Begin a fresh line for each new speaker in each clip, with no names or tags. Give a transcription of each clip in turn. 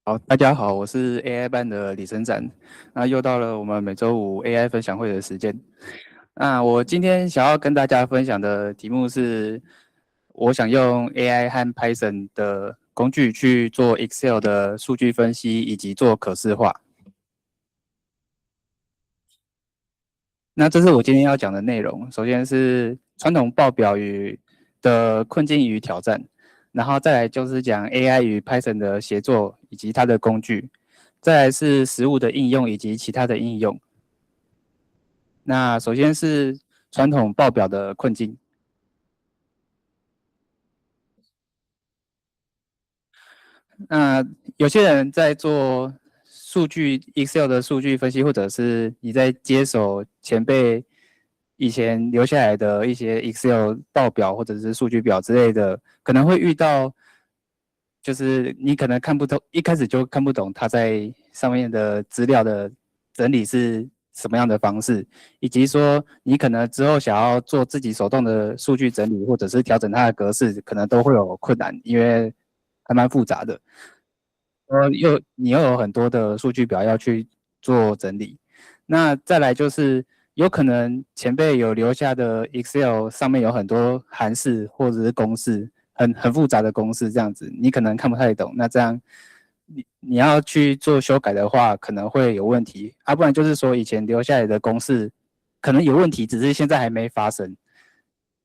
好，大家好，我是 AI 班的李生展。那又到了我们每周五 AI 分享会的时间。那我今天想要跟大家分享的题目是，我想用 AI 和 Python 的工具去做 Excel 的数据分析以及做可视化。那这是我今天要讲的内容。首先是传统报表的困境与挑战，然后再来就是讲 AI 与 Python 的协作以及它的工具，再来是实物的应用以及其他的应用。那首先是传统报表的困境。那有些人在做数据 Excel 的数据分析，或者是你在接手前辈以前留下来的一些 Excel 报表或者是数据表之类的，可能会遇到，就是你可能看不懂，一开始就看不懂它在上面的资料的整理是什么样的方式，以及说你可能之后想要做自己手动的数据整理，或者是调整它的格式，可能都会有困难，因为还蛮复杂的。你又有很多的数据表要去做整理。那再来就是有可能前辈有留下的 Excel 上面有很多函式或者是公式，很复杂的公式这样子，你可能看不太懂。那这样你要去做修改的话，可能会有问题。不然就是说以前留下来的公式可能有问题，只是现在还没发生，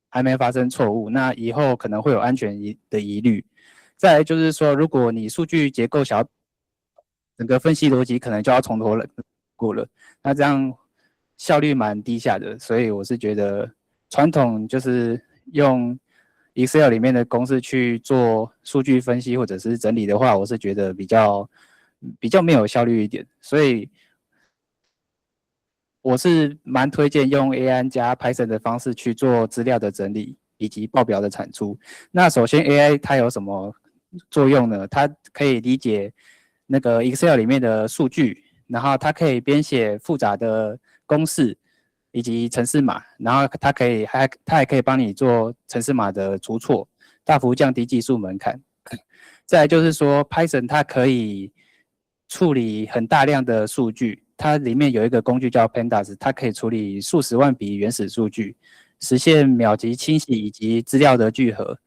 还没发生错误。那以后可能会有安全的疑虑。再来就是说，如果你数据结构想要整个分析逻辑可能就要从头过了，那这样效率蛮低下的，所以我是觉得传统就是用 Excel 里面的公式去做数据分析或者是整理的话，我是觉得比较没有效率一点，所以我是蛮推荐用 AI 加 Python 的方式去做资料的整理以及报表的产出。那首先 AI 它有什么作用呢？它可以理解那个 Excel 里面的数据，然后它可以编写复杂的公式以及程式码，然后它还可以帮你做程式码的除错，大幅降低技术门槛。再来就是说 Python 它可以处理很大量的数据，它里面有一个工具叫 Pandas， 它可以处理数十万笔原始数据，实现秒级清洗以及资料的聚合。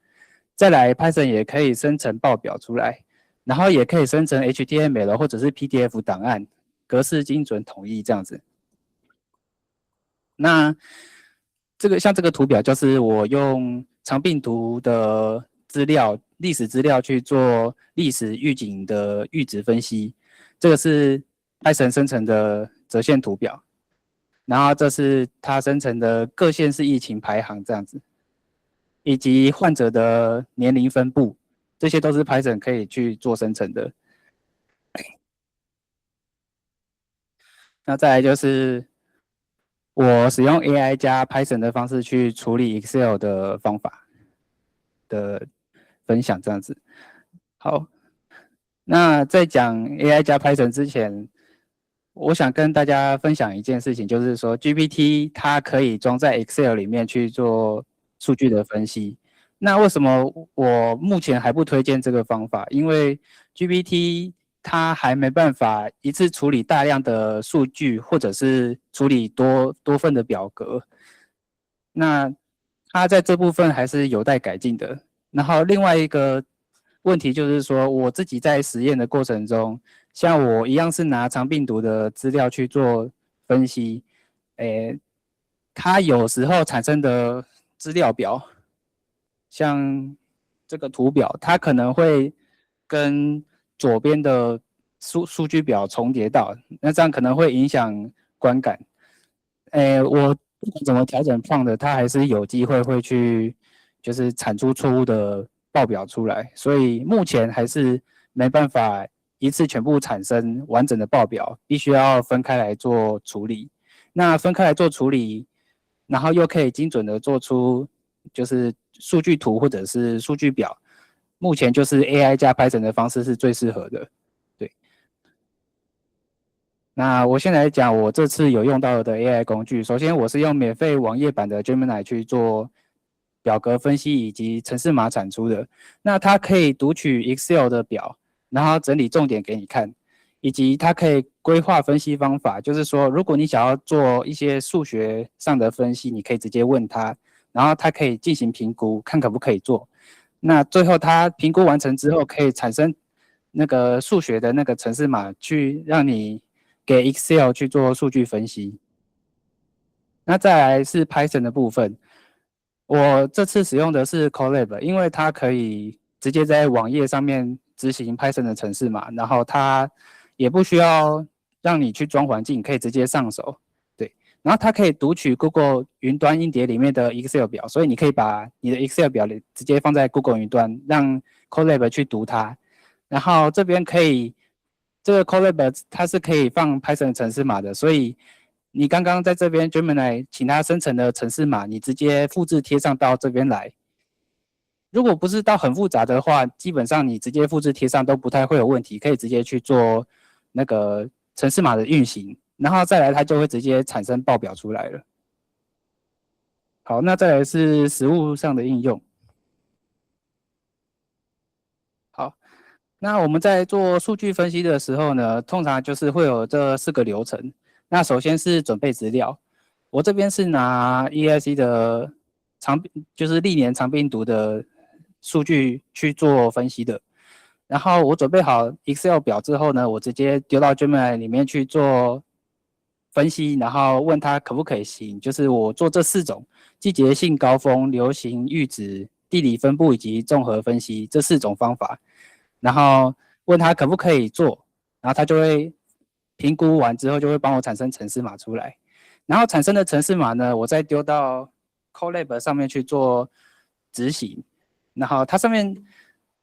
再来 Python 也可以生成报表出来，然后也可以生成 HTML 或者是 PDF 档案，格式精准统一这样子。那像这个图表就是我用长病图的历史资料去做历史预警的阈值分析，这个是 Python 生成的折线图表，然后这是它生成的各县市疫情排行这样子，以及患者的年龄分布，这些都是 Python 可以去做生成的。那再来就是我使用 AI 加 Python 的方式去处理 Excel 的方法的分享，这样子。好，那在讲 AI 加 Python 之前，我想跟大家分享一件事情，就是说 GPT 它可以装在 Excel 里面去做数据的分析。那为什么我目前还不推荐这个方法？因为 GPT 它还没办法一次处理大量的数据，或者是处理多份的表格。那它在这部分还是有待改进的。然后另外一个问题就是说，我自己在实验的过程中，像我一样是拿肠病毒的资料去做分析，它有时候产生的资料表，像这个图表，它可能会跟左边的数据表重叠到，那这样可能会影响观感。我不管怎么调整放的，它还是有机会会去就是产出错误的报表出来，所以目前还是没办法一次全部产生完整的报表，必须要分开来做处理。那分开来做处理，然后又可以精准的做出就是数据图或者是数据表，目前就是 AI 加 Python 的方式是最适合的。对，那我先来讲我这次有用到的 AI 工具。首先，我是用免费网页版的 Gemini 去做表格分析以及程式码产出的。那它可以读取 Excel 的表，然后整理重点给你看，以及它可以规划分析方法，就是说，如果你想要做一些数学上的分析，你可以直接问他，然后他可以进行评估，看可不可以做。那最后他评估完成之后，可以产生那个数学的那个程式码，去让你给 Excel 去做数据分析。那再来是 Python 的部分，我这次使用的是 Colab， 因为它可以直接在网页上面执行 Python 的程式码，然后它也不需要让你去装环境，可以直接上手。对，然后它可以读取 Google 云端硬碟里面的 Excel 表，所以你可以把你的 Excel 表直接放在 Google 云端，让 Colab 去读它。然后这边可以，这个 Colab 它是可以放 Python 程式码的，所以你刚刚在这边 Gemini 请它生成的程式码，你直接复制贴上到这边来。如果不是到很复杂的话，基本上你直接复制贴上都不太会有问题，可以直接去做那个程式码的运行，然后再来它就会直接产生报表出来了。好，那再来是实务上的应用。好，那我们在做数据分析的时候呢，通常就是会有这4个流程。那首先是准备资料，我这边是拿 EIC 的就是历年长病毒的数据去做分析的。然后我准备好 Excel 表之后呢，我直接丢到 Gemini 里面去做分析，然后问他可不可以行，就是我做这4种季节性高峰、流行阈值、地理分布以及综合分析这4种方法，然后问他可不可以做，然后他就会评估完之后就会帮我产生程式码出来，然后产生的程式码呢，我再丢到 Colab 上面去做执行，然后它上面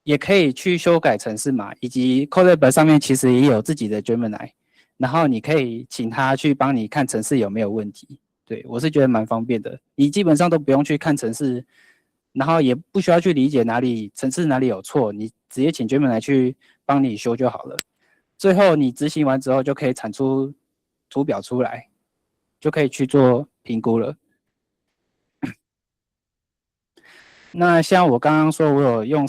也可以去修改程式码，以及 Colab 上面其实也有自己的 Gemini， 然后你可以请他去帮你看程式有没有问题。对，我是觉得蛮方便的，你基本上都不用去看程式，然后也不需要去理解程式哪里有错，你直接请 Gemini 去帮你修就好了。最后你执行完之后就可以产出图表出来，就可以去做评估了。那像我刚刚说，我有用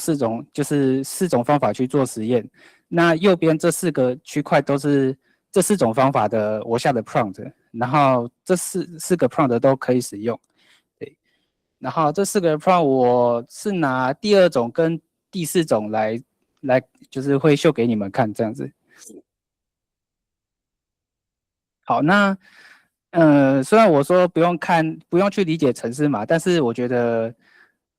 就是四种方法去做实验。那右边这4个区块都是这4种方法的我下的 prompt， 然后这四个 prompt 都可以使用。对，然后这4个 prompt 我是拿第2种跟第4种来就是会秀给你们看这样子。好，那虽然我说不用去理解程式码，但是我觉得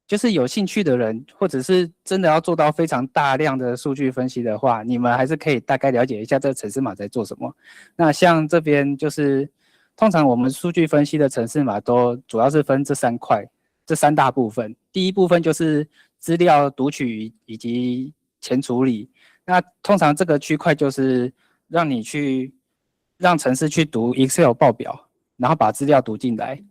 就是有兴趣的人，或者是真的要做到非常大量的数据分析的话，你们还是可以大概了解一下这个程式码在做什么。那像这边就是通常我们数据分析的程式码都主要是分这3块，这3大部分。第一部分就是资料读取以及前处理，那通常这个区块就是让程式去读 Excel 报表，然后把资料读进来。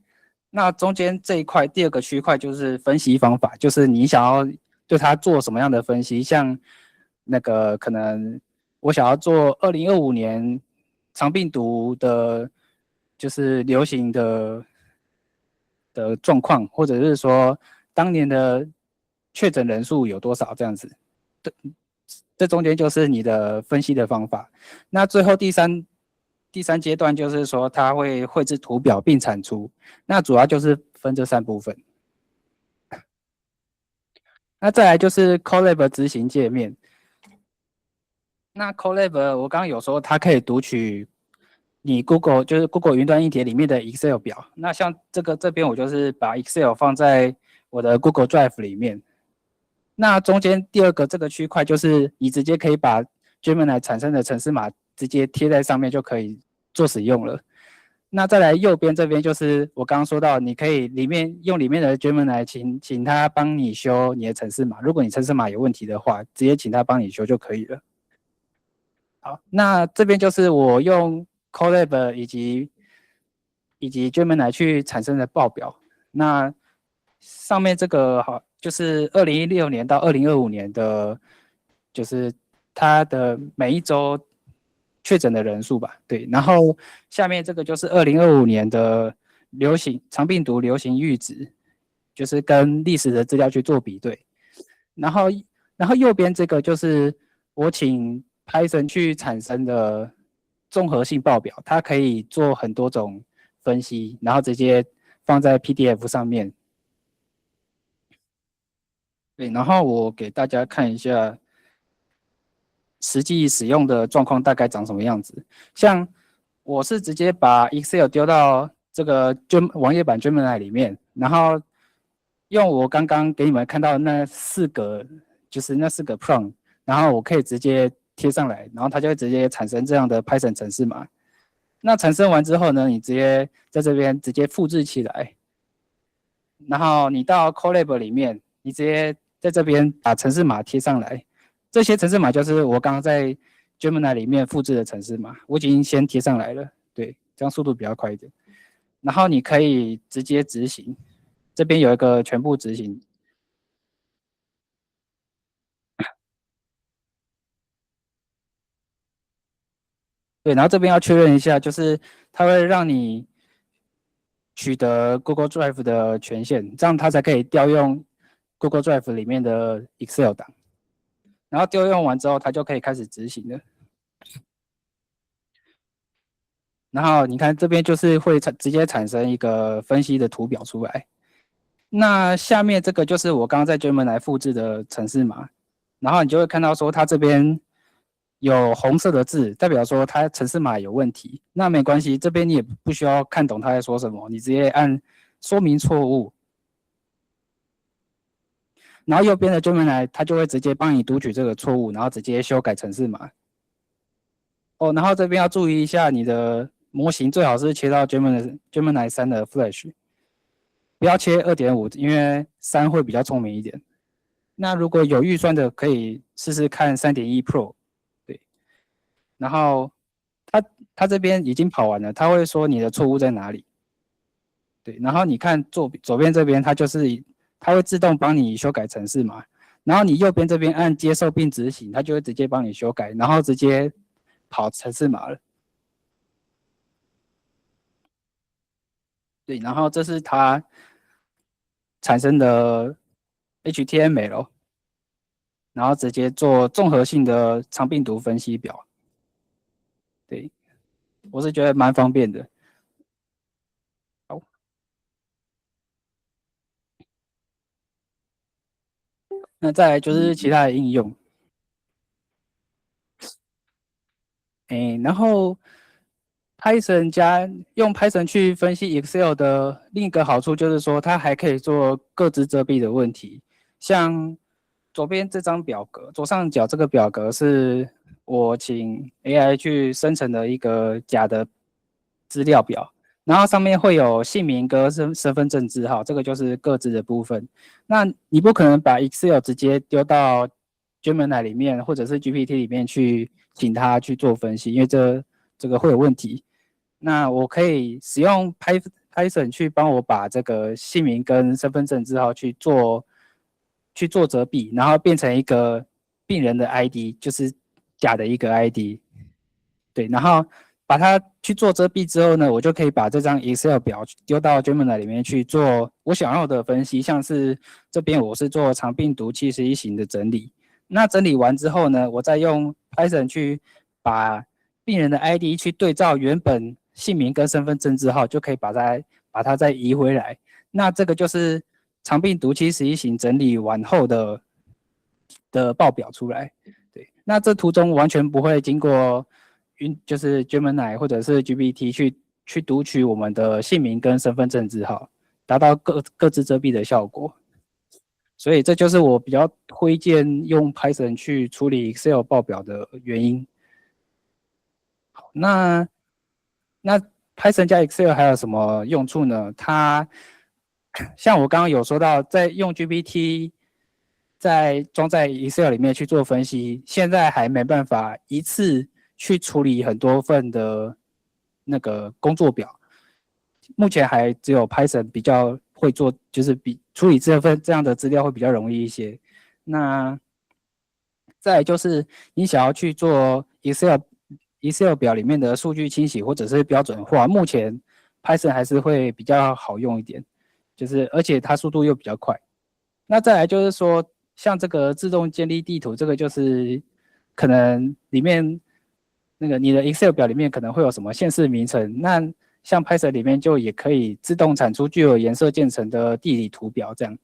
那中间这一块，第2个区块就是分析方法，就是你想要对它做什么样的分析，像那个可能我想要做2025年长病毒的，就是流行的状况，或者是说当年的确诊人数有多少这样子。这中间就是你的分析的方法。那最后第三阶段就是说，它会绘制图表并产出。那主要就是分这3部分。那再来就是 Colab 执行界面。那 Colab 我刚刚有说，它可以读取你 就是 Google 云端硬碟里面的 Excel 表。那像这边我就是把 Excel 放在我的 Google Drive 里面。那中间第2个这个区块就是你直接可以把 Gemini 产生的程式码直接贴在上面就可以做使用了。那再来右边这边就是我刚刚说到，你可以用里面的 Gemini 请他帮你修你的程式码，如果你程式码有问题的话，直接请他帮你修就可以了。好，那这边就是我用 Colab 以及 Gemini 去产生的报表。那上面这个好，就是2016年到2025年的，就是它的每一周确诊的人数吧。对，然后下面这个就是2025年的长病毒流行阈值，就是跟历史的资料去做比对。然后右边这个就是我请 Python 去产生的综合性报表，它可以做很多种分析，然后直接放在 PDF 上面。对，然后我给大家看一下实际使用的状况大概长什么样子。像我是直接把 Excel 丢到这个网页版 Gemini 里面，然后用我刚刚给你们看到的那4个，就是那4个 prompt， 然后我可以直接贴上来，然后它就会直接产生这样的 Python 程式码。那产生完之后呢，你直接在这边直接复制起来，然后你到 Colab 里面，你直接在这边把程式码贴上来。这些程式码就是我刚刚在 Gemini 里面复制的程式码，我已经先贴上来了，对，这样速度比较快一点。然后你可以直接执行，这边有一个全部执行。对，然后这边要确认一下，就是它会让你取得 Google Drive 的权限，这样它才可以调用 Google Drive 里面的 Excel 档。然后调用完之后，它就可以开始执行了。然后你看这边就是会直接产生一个分析的图表出来。那下面这个就是我刚刚在 Gemini 复制的程式码，然后你就会看到说它这边有红色的字，代表说它程式码有问题。那没关系，这边你也不需要看懂它在说什么，你直接按说明错误，然后右边的 Gemini 它就会直接帮你读取这个错误，然后直接修改程式码。哦，然后这边要注意一下，你的模型最好是切到 Gemini 3的 Flash， 不要切2.5，因为3会比较聪明一点。那如果有预算的，可以试试看3.1 Pro， 对。然后它这边已经跑完了，它会说你的错误在哪里，对。然后你看左边这边，它会自动帮你修改程式嘛。然后你右边这边按接受并执行，它就会直接帮你修改，然后直接跑程式码了。对，然后这是它产生的 HTML， 然后直接做综合性的长病毒分析表。对，我是觉得蛮方便的。好，那再来就是其他的应用。然后 用 Python 去分析 Excel 的另一个好处就是说，它还可以做各自遮蔽的问题。像左边这张表格，左上角这个表格是我请 AI 去生成的一个假的资料表，然后上面会有姓名跟身份证字号，这个就是各自的部分。那你不可能把 Excel 直接丢到 Gemini 里面或者是 GPT 里面去请它去做分析，因为这个会有问题。那我可以使用 Python 去帮我把这个姓名跟身份证字号去做折比，然后变成一个病人的 ID， 就是假的一个 ID。对，然后把它去做遮蔽之后呢，我就可以把这张 Excel 表丢到 Gemini 里面去做我想要的分析，像是这边我是做肠病毒71型的整理。那整理完之后呢，我再用 Python 去把病人的 ID 去对照原本姓名跟身份证字号，就可以把它再移回来。那这个就是肠病毒71型整理完后的报表出来。对，那这途中完全不会经过就是 Gemini 或者是 GPT 去读取我们的姓名跟身份证字号，达到各自遮蔽的效果。所以这就是我比较推荐用 Python 去处理 Excel 报表的原因。好，那 Python 加 Excel 还有什么用处呢？它像我刚刚有说到，在用 GPT 装在 Excel 里面去做分析，现在还没办法一次去处理很多份的那个工作表。目前还只有 Python 比较会做，就是比处理这样的资料会比较容易一些。那再来就是你想要去做 Excel 表里面的数据清洗或者是标准化，目前 Python 还是会比较好用一点，就是而且它速度又比较快。那再来就是说，像这个自动建立地图，这个就是可能里面那个你的 Excel 表里面可能会有什么县市名称，那像 Python 里面就也可以自动产出具有颜色渐层的地理图表，这样。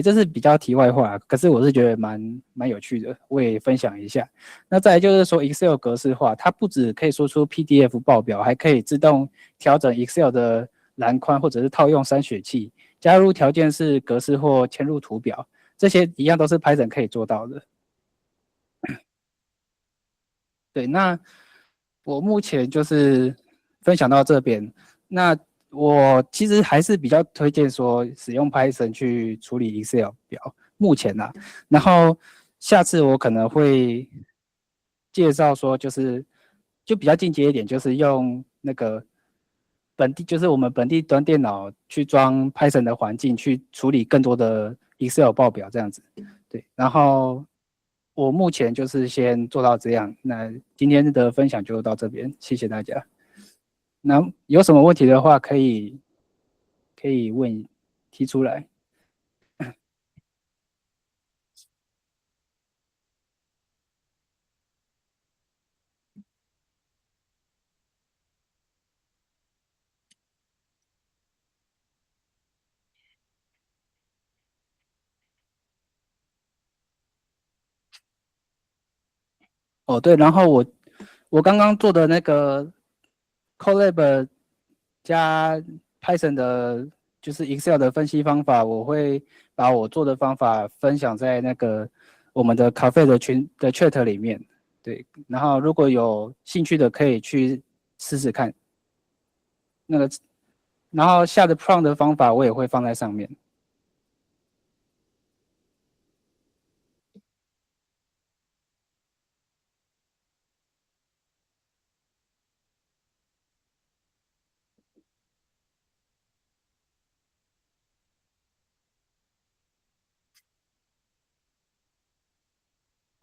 这是比较题外话，可是我是觉得蛮有趣的，我也分享一下。那再来就是说 Excel 格式化，它不只可以说出 PDF 报表，还可以自动调整 Excel 的栏宽，或者是套用删选器，加入条件式格式或嵌入图表，这些一样都是 Python 可以做到的。对，那我目前就是分享到这边。那我其实还是比较推荐说使用 Python 去处理 Excel 表，目前啦。然后下次我可能会介绍说，就比较进阶一点，就是用那个就是我们本地端电脑去装 Python 的环境，去处理更多的 Excel 报表这样子。对，然后我目前就是先做到这样。那今天的分享就到这边，谢谢大家。那有什么问题的话，可以提出来。哦，对，然后我刚刚做的那个 Colab 加 Python 的，就是 Excel 的分析方法，我会把我做的方法分享在那个我们的咖啡的群的 chat 里面。对，然后如果有兴趣的可以去试试看。那个，然后下的 prompt 的方法我也会放在上面。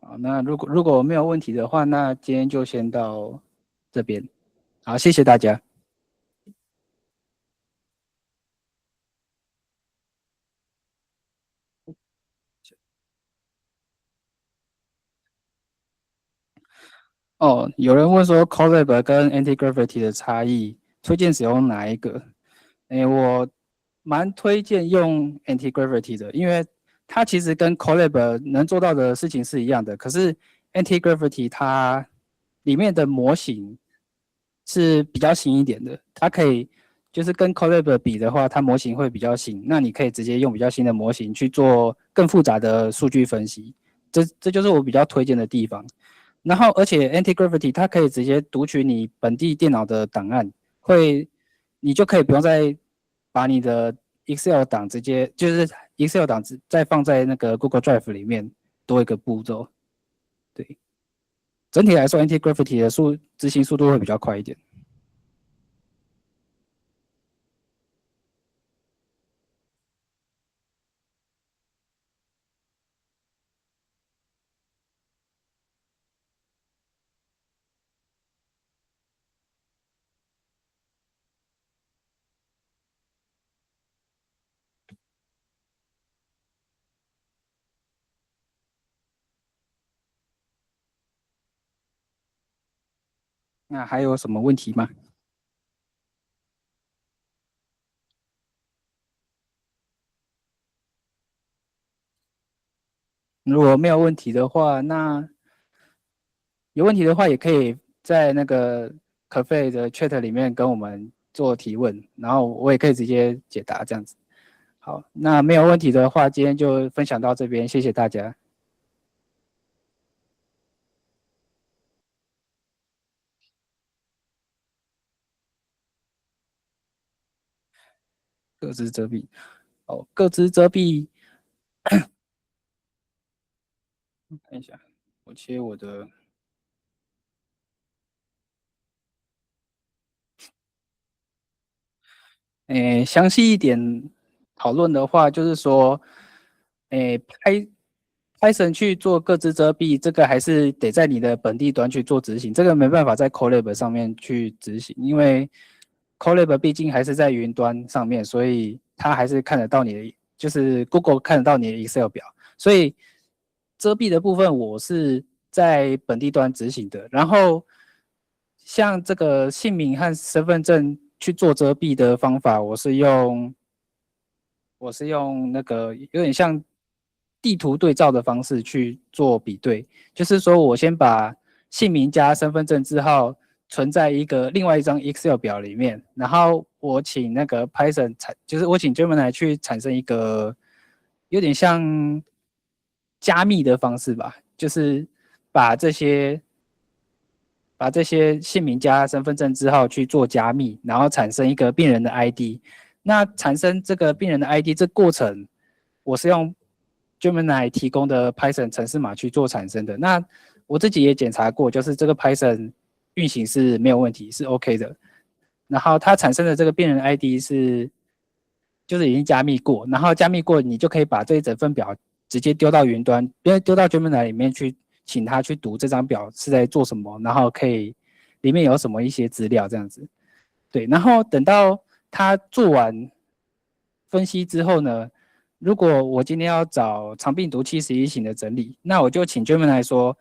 好，那如果没有问题的话，那今天就先到这边。好，谢谢大家。哦，有人问说 Colab 跟 Anti-Gravity 的差异，推荐使用哪一个？我蛮推荐用 Anti-Gravity 的，因为它其实跟 Colab 能做到的事情是一样的，可是 Anti-Gravity 它里面的模型是比较新一点的，它可以就是跟 Colab 比的话，它模型会比较新，那你可以直接用比较新的模型去做更复杂的数据分析，这就是我比较推荐的地方。然后，而且 Anti-Gravity 它可以直接读取你本地电脑的档案，你就可以不用再把你的 Excel 档直接就是 Excel 档再放在那个 Google Drive 里面多一个步骤。对，整体来说，Anti-Gravity 的执行速度会比较快一点。那还有什么问题吗？如果没有问题的话，那有问题的话也可以在那个可费的 Chat 里面跟我们做提问，然后我也可以直接解答这样子。好，那没有问题的话，今天就分享到这边，谢谢大家，各自遮蔽。哦，各自遮蔽，看一下，我切我的，详细一点讨论的话，就是说，Python 去做各自遮蔽，这个还是得在你的本地端去做执行，这个没办法在 Colab 上面去执行，因为 Colab 毕竟还是在云端上面，所以它还是看得到你的，就是 Google 看得到你的 Excel 表，所以遮蔽的部分我是在本地端执行的。然后像这个姓名和身份证去做遮蔽的方法，我是用那个有点像地图对照的方式去做比对，就是说我先把姓名加身份证字号存在另外一张 Excel 表里面，然后我请那个 Python 就是我请 Gemini 去产生一个有点像加密的方式吧，就是把这些姓名加身份证字号去做加密，然后产生一个病人的 ID。那产生这个病人的 ID 这过程，我是用 Gemini 提供的 Python 程式码去做产生的。那我自己也检查过，就是这个 Python 运行是没有问题，是 OK 的。然后它产生的这个病人 ID 就是已经加密过，然后加密过你就可以把这一整份表直接丢到云端，丢到 Gemini 里面去，请他去读这张表是在做什么，然后可以里面有什么一些资料这样子。对，然后等到他做完分析之后呢，如果我今天要找肠病毒71型的整理，那我就请 Gemini 说，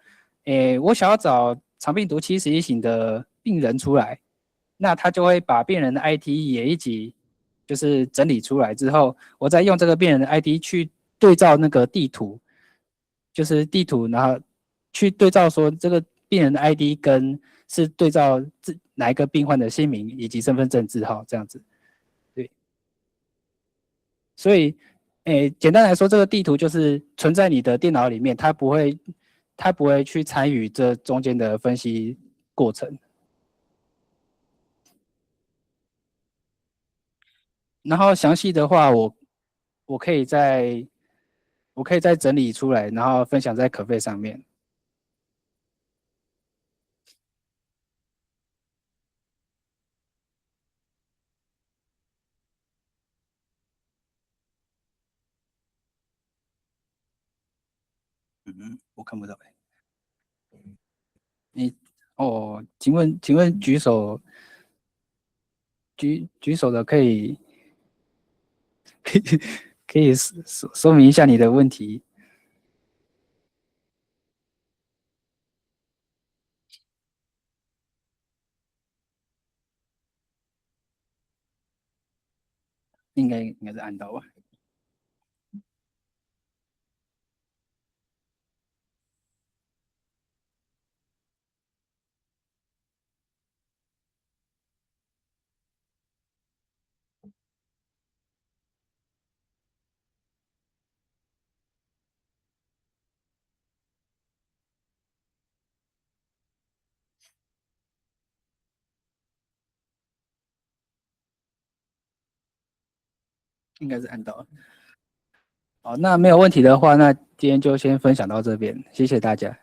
我想要找肠病毒71型的病人出来，那他就会把病人的 IT 也一起就是整理出来之后，我再用这个病人的 ID 去对照那个地图，就是地图，然后去对照说这个病人的 ID 是对照哪一个病患的姓名以及身份证字号这样子。对，所以，简单来说，这个地图就是存在你的电脑里面，它不会去参与这中间的分析过程。然后详细的话，我可以再整理出来，然后分享在可费上面。我看不到。你哦，请问举手的可以说明一下你的问题，应该是按到吧？应该是按到了。好，那没有问题的话，那今天就先分享到这边，谢谢大家。